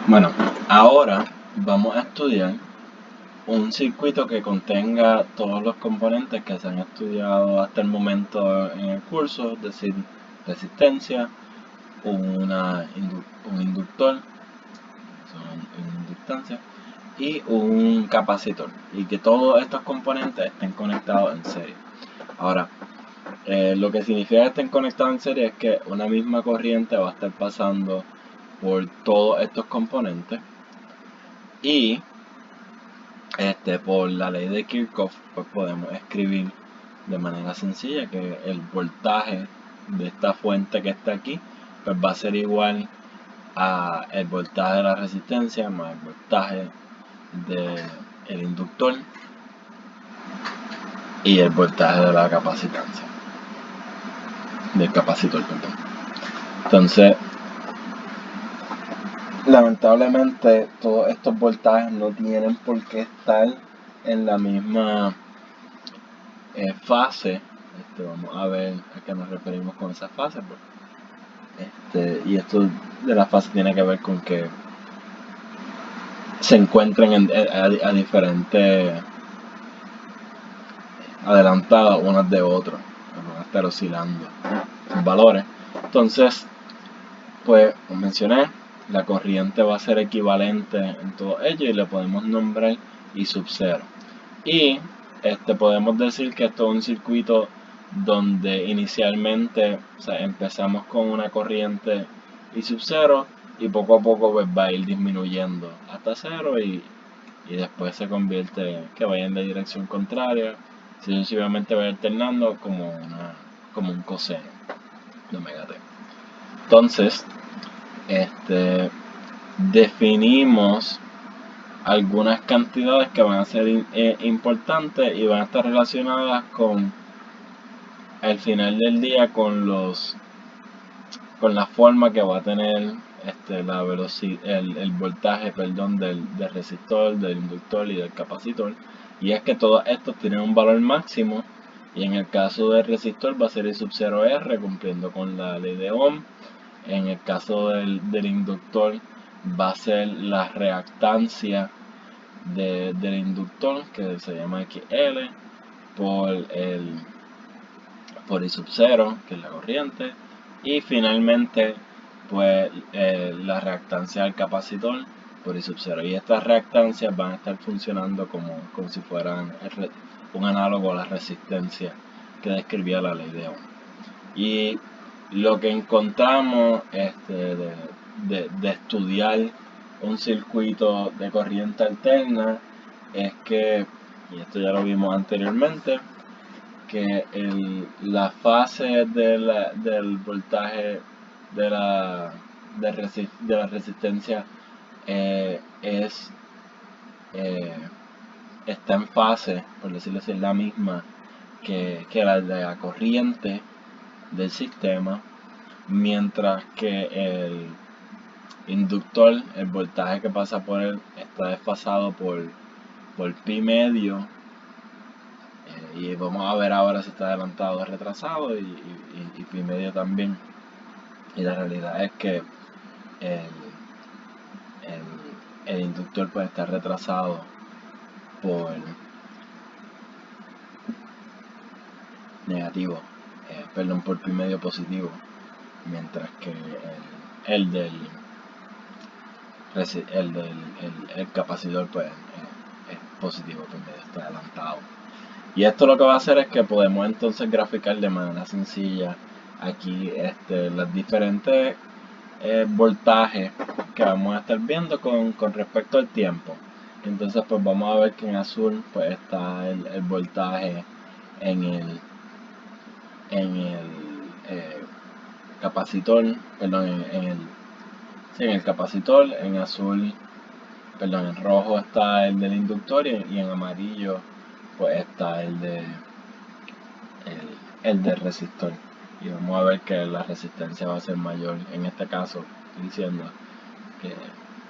Bueno, ahora vamos a estudiar un circuito que contenga todos los componentes que se han estudiado hasta el momento en el curso, es decir, resistencia, un inductor, una inductancia, y un capacitor, y que todos estos componentes estén conectados en serie. Ahora, lo que significa que estén conectados en serie es que una misma corriente va a estar pasando por todos estos componentes, y por la ley de Kirchhoff pues podemos escribir de manera sencilla que el voltaje de esta fuente que está aquí pues va a ser igual a el voltaje de la resistencia más el voltaje del inductor y el voltaje de la capacitancia del capacitor, perdón. Entonces, lamentablemente todos estos voltajes no tienen por qué estar en la misma fase. Vamos a ver a qué nos referimos con esa fase. Y esto de la fase tiene que ver con que se encuentren a diferentes adelantadas unas de otras, van a estar oscilando sus valores. Entonces, pues como mencioné, la corriente va a ser equivalente en todo ello y le podemos nombrar I sub 0. Y podemos decir que esto es un circuito donde inicialmente, o sea, empezamos con una corriente I sub 0 y poco a poco pues, va a ir disminuyendo hasta 0 y después se convierte que vaya en la dirección contraria, sucesivamente va alternando como un coseno de omega t. Entonces, definimos algunas cantidades que van a ser importantes y van a estar relacionadas con al final del día con la forma que va a tener la velocidad, el voltaje, perdón, del resistor, del inductor y del capacitor. Y es que todos estos tienen un valor máximo, y en el caso del resistor va a ser I sub 0R cumpliendo con la ley de Ohm. En el caso del inductor va a ser la reactancia del inductor, que se llama XL, por I sub 0, que es la corriente, y finalmente pues la reactancia del capacitor por I sub 0. Y estas reactancias van a estar funcionando como si fueran un análogo a la resistencia que describía la ley de Ohm. Y lo que encontramos de estudiar un circuito de corriente alterna es que, y esto ya lo vimos anteriormente, que la fase del voltaje de la resistencia está en fase, por decirlo así, es la misma que la de la corriente del sistema, mientras que el inductor, el voltaje que pasa por él, está desfasado por pi medio, y vamos a ver ahora si está adelantado o retrasado, y pi medio también. Y la realidad es que el inductor puede estar retrasado por negativo, por pi medio positivo, mientras que el capacitor pues es positivo, pi medio está adelantado. Y esto lo que va a hacer es que podemos entonces graficar de manera sencilla aquí los diferentes voltajes que vamos a estar viendo con respecto al tiempo. Entonces pues vamos a ver que en azul pues está el voltaje en el capacitor, perdón, en el capacitor, en azul, perdón, en rojo está el del inductor, y en amarillo pues está el del resistor. Y vamos a ver que la resistencia va a ser mayor, en este caso estoy diciendo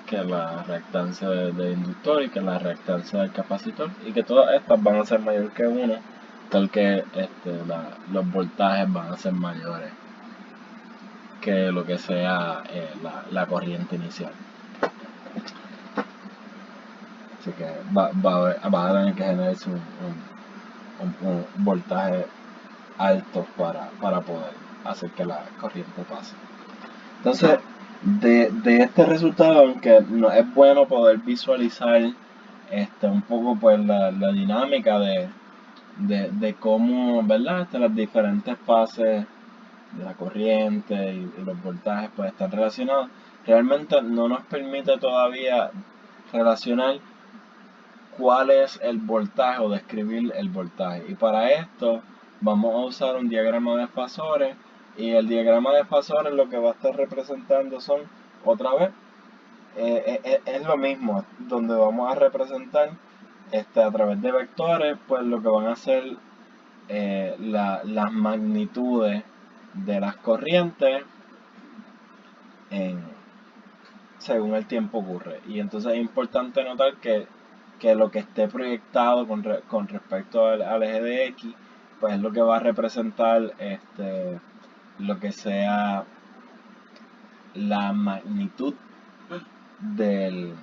que la reactancia del inductor y que la reactancia del capacitor, y que todas estas van a ser mayor que 1, tal que los voltajes van a ser mayores. que lo que sea la corriente inicial. Así que va a tener que generarse un voltaje alto para poder hacer que la corriente pase. Entonces, de este resultado, aunque no es bueno poder visualizar un poco pues la dinámica de cómo, ¿verdad? Las diferentes fases de la corriente y los voltajes pues están relacionados, realmente no nos permite todavía relacionar cuál es el voltaje o describir el voltaje. Y para esto vamos a usar un diagrama de fasores, y el diagrama de fasores lo que va a estar representando son, otra vez, es lo mismo, donde vamos a representar a través de vectores, pues lo que van a ser las magnitudes de las corrientes según el tiempo ocurre. Y entonces es importante notar que lo que esté proyectado con respecto al eje de X, pues es lo que va a representar lo que sea la magnitud de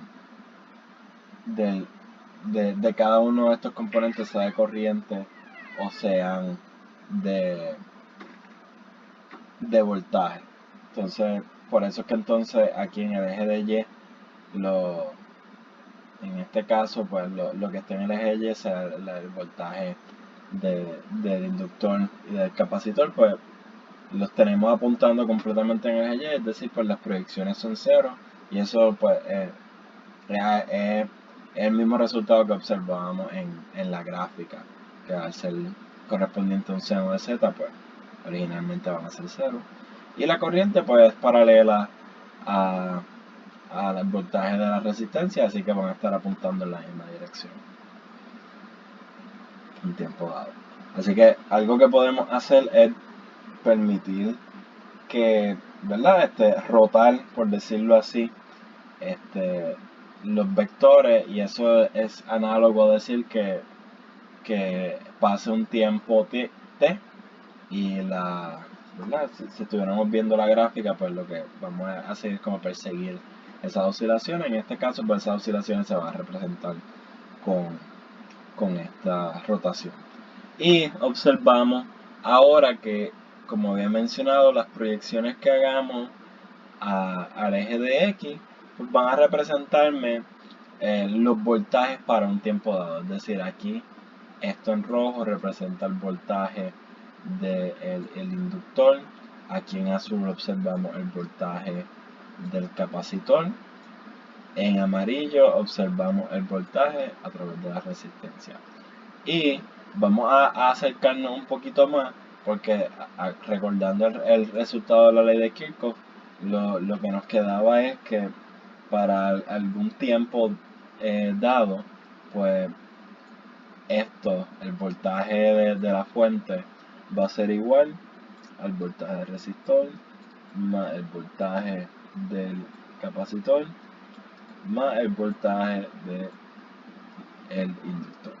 cada uno de estos componentes, sea de corriente o sean de voltaje. Entonces, por eso es que entonces aquí en el eje de Y, en este caso, pues lo que está en el eje de Y sea el voltaje del inductor y del capacitor, pues los tenemos apuntando completamente en el eje Y, es decir, pues las proyecciones son cero, y eso pues es el mismo resultado que observábamos en la gráfica, que al ser correspondiente a un seno de z, pues originalmente van a ser cero. Y la corriente pues es paralela al voltaje de la resistencia, así que van a estar apuntando en la misma dirección en tiempo dado. Así que algo que podemos hacer es permitir que, ¿verdad? Rotar, por decirlo así, los vectores, y eso es análogo a decir que pase un tiempo t, y ¿verdad? Si estuviéramos viendo la gráfica, pues lo que vamos a hacer es como perseguir esas oscilaciones. En este caso, pues esas oscilaciones se van a representar con esta rotación. Y observamos ahora que, como había mencionado, las proyecciones que hagamos al eje de X, pues van a representarme los voltajes para un tiempo dado. Es decir, aquí esto en rojo representa el voltaje del inductor. Aquí en azul observamos el voltaje del capacitor. En amarillo observamos el voltaje a través de la resistencia. Y vamos a acercarnos un poquito más, porque recordando el resultado de la ley de Kirchhoff, lo que nos quedaba es que para algún tiempo dado, pues el voltaje de la fuente va a ser igual al voltaje del resistor más el voltaje del capacitor más el voltaje del inductor.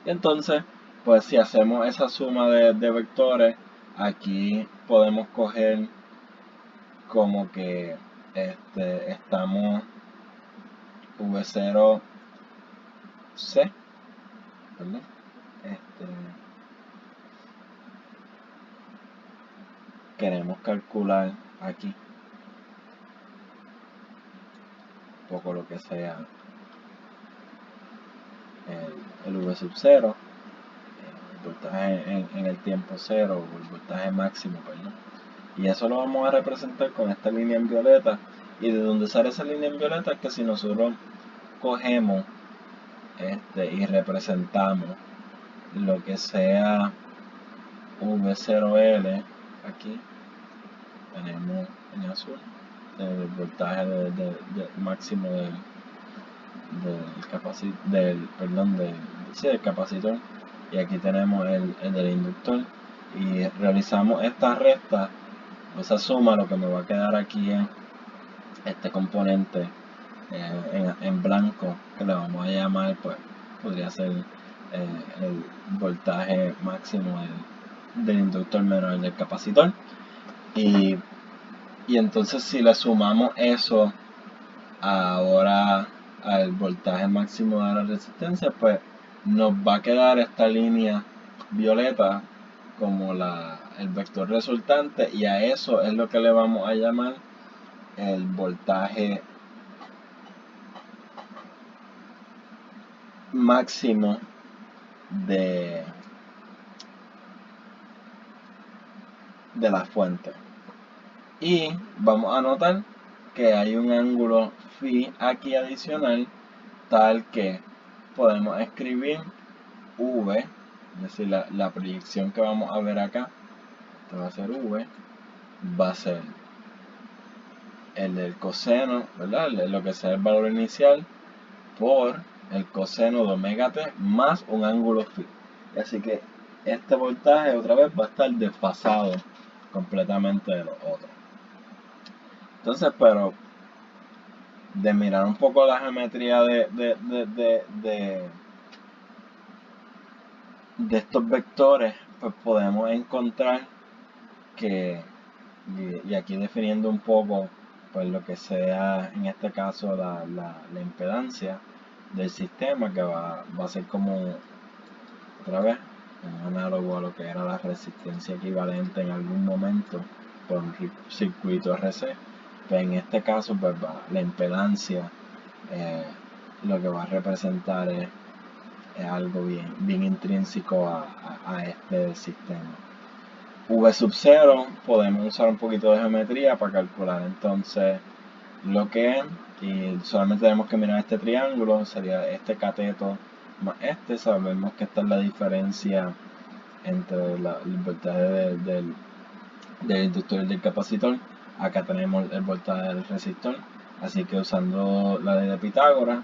Y entonces, pues si hacemos esa suma de vectores, aquí podemos coger como que estamos V0C, ¿verdad? Queremos calcular aquí un poco lo que sea el V sub 0, el voltaje en el tiempo cero, o el voltaje máximo, ¿verdad? Y eso lo vamos a representar con esta línea en violeta. Y de donde sale esa línea en violeta es que si nosotros cogemos y representamos lo que sea V0L, aquí tenemos en azul el voltaje máximo del capacitor, y aquí tenemos el del inductor, y realizamos esta resta, esa suma. Lo que me va a quedar aquí es este componente en blanco, que le vamos a llamar, pues podría ser el voltaje máximo del inductor menos el del capacitor. Y Y entonces si le sumamos eso ahora al voltaje máximo de la resistencia, pues nos va a quedar esta línea violeta como el vector resultante, y a eso es lo que le vamos a llamar el voltaje máximo de la fuente. Y vamos a notar que hay un ángulo phi aquí adicional, tal que podemos escribir V, es decir, la proyección que vamos a ver acá, esto va a ser V, va a ser el del coseno, ¿verdad? Lo que sea el valor inicial, por el coseno de omega t más un ángulo phi. Así que este voltaje otra vez va a estar desfasado completamente de los otros. Entonces, pero de mirar un poco la geometría de estos vectores, pues podemos encontrar que, y aquí definiendo un poco pues lo que sea en este caso la impedancia del sistema, que va a ser como otra vez un análogo a lo que era la resistencia equivalente en algún momento por un circuito RC. Pues en este caso pues la impedancia lo que va a representar es algo bien intrínseco a este sistema. V sub 0 podemos usar un poquito de geometría para calcular entonces lo que es, y solamente tenemos que mirar este triángulo, sería este cateto más este. Sabemos que esta es la diferencia entre el voltaje del inductor y del capacitor. Acá tenemos el voltaje del resistor, así que usando la ley de Pitágoras,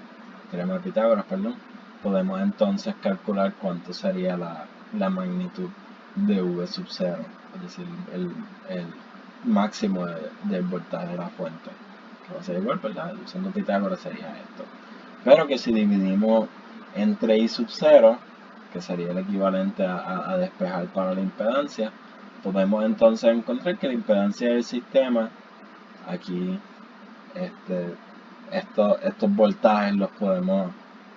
teorema de Pitágoras, perdón, podemos entonces calcular cuánto sería la magnitud de V sub 0, es decir, el máximo del voltaje de la fuente, que va a ser igual, ¿verdad? Usando Pitágoras sería esto. Pero que si dividimos entre I sub 0, que sería el equivalente a despejar para la impedancia, podemos entonces encontrar que la impedancia del sistema, aquí estos voltajes los podemos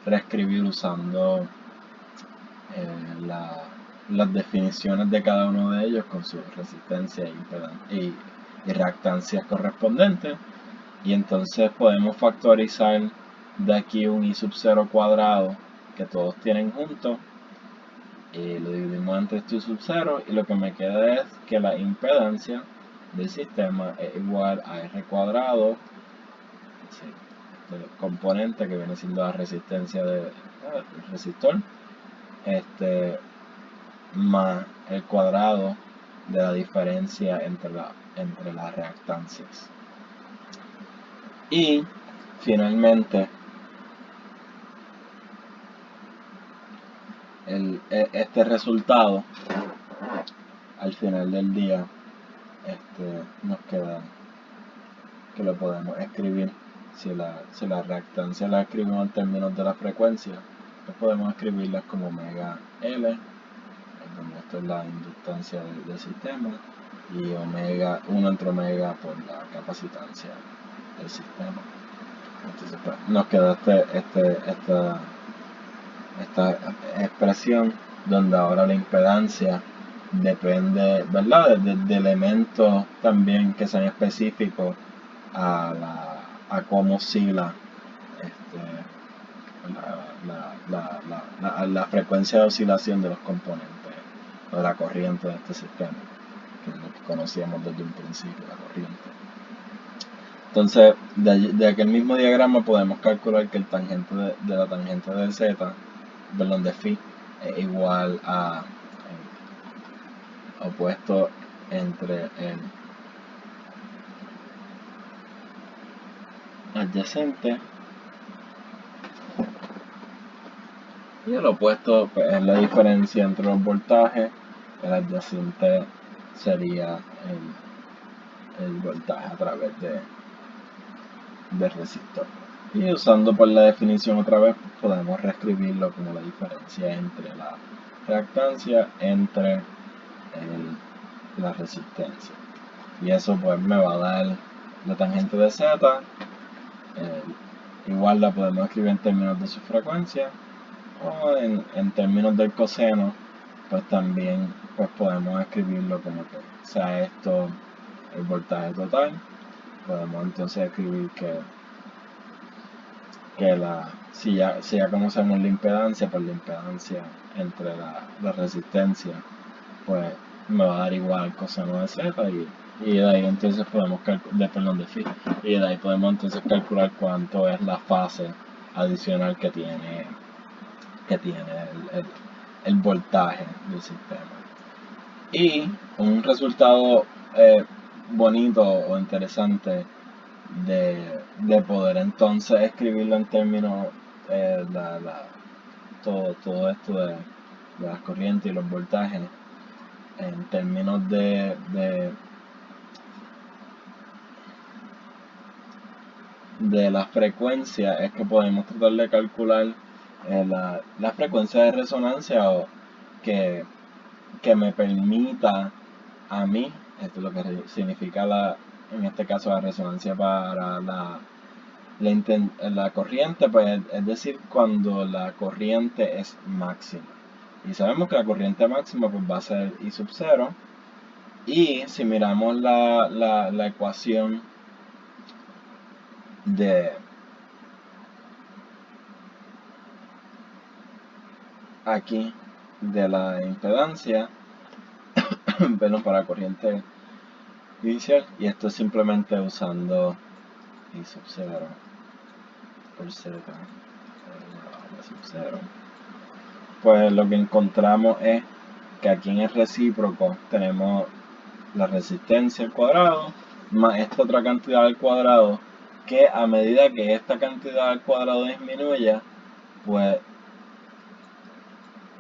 reescribir usando las definiciones de cada uno de ellos con su resistencia y reactancias correspondientes, y entonces podemos factorizar de aquí un I sub 0 cuadrado que todos tienen juntos, y lo dividimos entre esto y sub 0, y lo que me queda es que la impedancia del sistema es igual a R cuadrado, el componente que viene siendo la resistencia del resistor, más el cuadrado de la diferencia entre las reactancias. Y finalmente este resultado al final del día nos queda que lo podemos escribir, si la reactancia la escribimos en términos de la frecuencia, pues podemos escribirlas como omega L, donde esto es la inductancia del sistema, y omega 1 entre omega por la capacitancia del sistema. Entonces pues, nos queda esta expresión donde ahora la impedancia depende, ¿verdad?, de elementos también que sean específicos a cómo oscila la frecuencia de oscilación de los componentes o de la corriente de este sistema, que es lo que conocíamos desde un principio, la corriente. Entonces, de aquel mismo diagrama podemos calcular que el tangente de la tangente de z, perdón, de phi, es igual a opuesto entre el adyacente y el opuesto, pues, es la diferencia entre los voltajes. El adyacente sería el voltaje a través del resistor. Y usando por la definición otra vez, podemos reescribirlo como la diferencia entre la reactancia entre la resistencia. y eso pues me va a dar la tangente de z. Igual la podemos escribir en términos de su frecuencia, o en términos del coseno, pues también pues podemos escribirlo como que sea esto el voltaje total. Podemos entonces escribir que si ya conocemos la impedancia, pues la impedancia entre la resistencia, pues me va a dar igual coseno de z, y de ahí entonces podemos y de ahí podemos entonces calcular cuánto es la fase adicional que tiene el voltaje del sistema. Y un resultado bonito o interesante de poder entonces escribirlo en términos todo esto de las corrientes y los voltajes en términos de la frecuencia, es que podemos tratar de calcular la frecuencia de resonancia que me permita a mí, esto es lo que significa en este caso la resonancia para la corriente, pues es decir, cuando la corriente es máxima. Y sabemos que la corriente máxima pues va a ser I sub 0. Y si miramos la ecuación de aquí de la impedancia, perdón, para la corriente inicial, y esto es simplemente usando I sub 0 por Z sub 0, pues lo que encontramos es que aquí en el recíproco tenemos la resistencia al cuadrado más esta otra cantidad al cuadrado, que a medida que esta cantidad al cuadrado disminuya, pues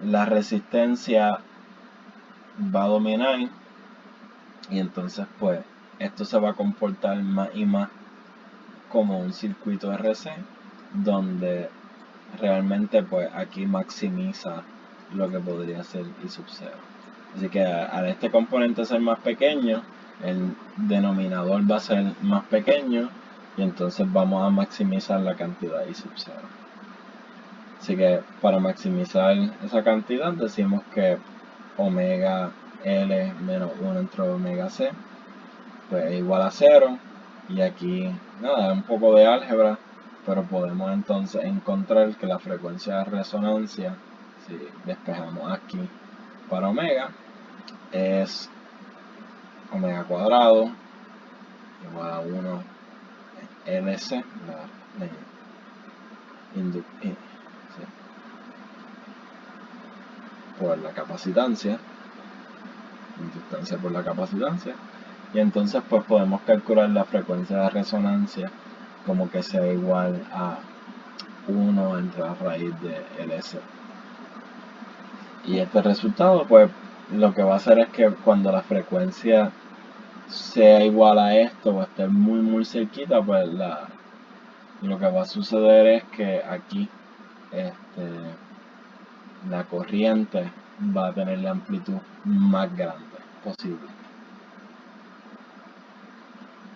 la resistencia va a dominar, y entonces pues esto se va a comportar más y más como un circuito RC, donde realmente pues aquí maximiza lo que podría ser I sub 0. Así que al este componente ser más pequeño, el denominador va a ser más pequeño, y entonces vamos a maximizar la cantidad I sub 0. Así que para maximizar esa cantidad decimos que omega L menos 1 entre omega C pues es igual a 0, y aquí nada, un poco de álgebra, pero podemos entonces encontrar que la frecuencia de resonancia, si despejamos aquí para omega, es omega cuadrado igual a 1 LC, por la capacitancia, inductancia por la capacitancia, y entonces pues podemos calcular la frecuencia de resonancia como que sea igual a 1 entre la raíz de LC. Y este resultado pues lo que va a hacer es que cuando la frecuencia sea igual a esto o esté muy cerquita, pues lo que va a suceder es que aquí la corriente va a tener la amplitud más grande posible.